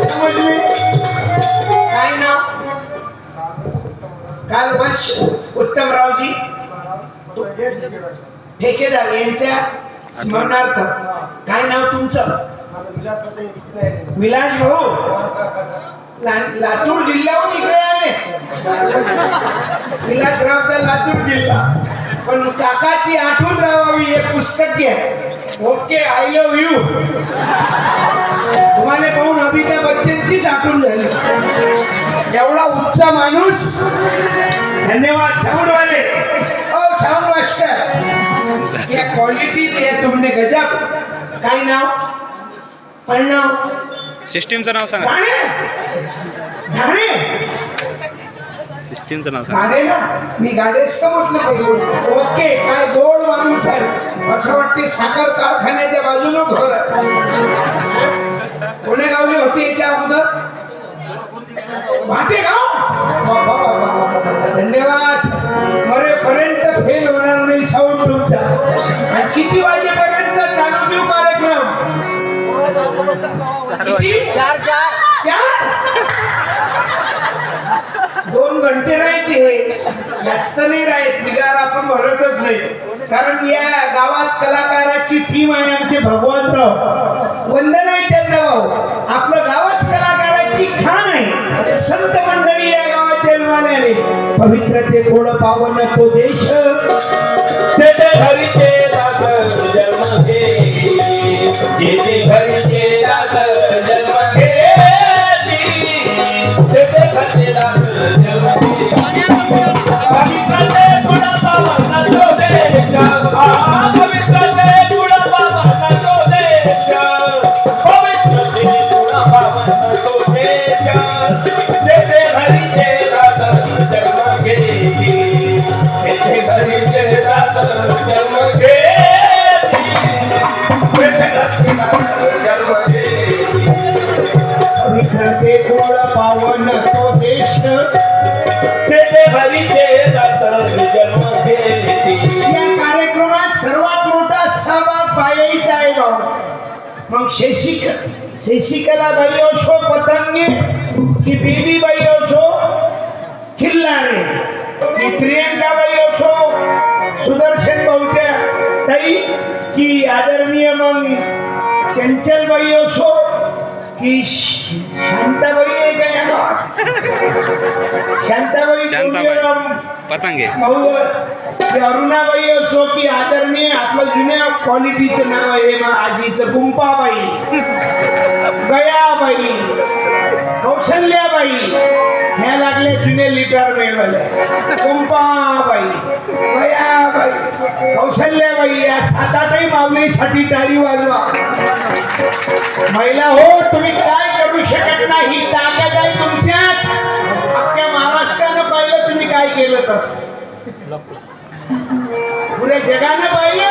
समजले काय नाव? काल वंश उत्तमरावजी ठेकेदार यांच्या स्मरणार्थ काय नाव तुमचं? विलास भाऊ लातूर जिल्ह्याहून इकडे आले. विलासरावचा लातूर जिल्हा, पण काकाची आठवण राहावी हे पुस्तक घ्या. Okay, I love you. तुम्हाला पाहून अमिताभ बच्चनचीच आठवण झाली. एवढा उच्च माणूस. धन्यवाद साऊंडवाले. ओ साऊंड मास्टर, या क्वालिटी दिया तुमने गजब. काय नाव? पण नाव सिस्टीमचं नाव सांगा. सिस्टीमचं नाव सांगा. गाडे ना, मी गाडेच तर म्हटलं पाहिजे. ओके, काय गोड माणूस आहे. असं वाटते साखर कारखान्याच्या बाजूनं घर. कोण्या गावली होती याच्या अगोदर? भाटेगाव. धन्यवाद. मरेपर्यंत फेल होणार नाही साऊंड तुमचा. आणि किती वाजेपर्यंत चालू देऊ कार्यक्रम? चार. 2 घंटे राहते, जास्त नाही राहत. बिगार आपण भरतच नाही, कारण या गावात कलाकाराची टीम आहे. आमचे भगवंतराव वंदन आहे त्यांना. भाऊ आपलं गावात कलाकाराची खाण आहे. संत मंडळी या गावात जन्माने आले. पवित्र ते गोड पावन तो देश, तेथे घरीचे दाखल जन्म घे, जेथे घरीचे दाखल जन्म घे, तेथे घरचे दाखल जन्म घे. पवित्र ते गुण पावन तो देश, पवित्र ते गुण पावन तो देश, पवित्र ते गुण पावन तो देश, तेथे घरीचे दाखल जन्म घे, तेथे घरीचे दाखल जन्म घे, तेथे घरचे दाखल जन्म घे. पवित्र ते गोड पावन तो देश, तेथे घरीचे दाखल जन्म घे. या कार्यक्रमात सर्वात मोठा सहभाग बाईचा आहे. मग शशिकला बाई असो पतंगे, की बेबी बाई असो खिल्लारे, की प्रियंका बाई असो सुदर्शन भाऊच्या ताई, की आदरणीय मग चंचल बाई असो, की शांताबाई आहे का या गावात? शांताबाई पतंगे. की अरुणाबाई असो, की आदरणीय आपलं जुन्या क्वालिटीचं नाव आहे आजीचं गुंपाबाई, गयाबाई, कौशल्याबाई, ह्या लागल्या जुने लिटर मिळवल्या. गुंपाबाई, गयाबाई, कौशल्याबाई, या 7-8 माऊलीसाठी टाळी वाजवा. महिला हो, तुम्ही काय करू शकत नाही. ताकद आहे तुमच्यात. अख्ख्या महाराष्ट्रानं पाहिलं तुम्ही काय केलं तर. पुऱ्या जगानं पाहिलं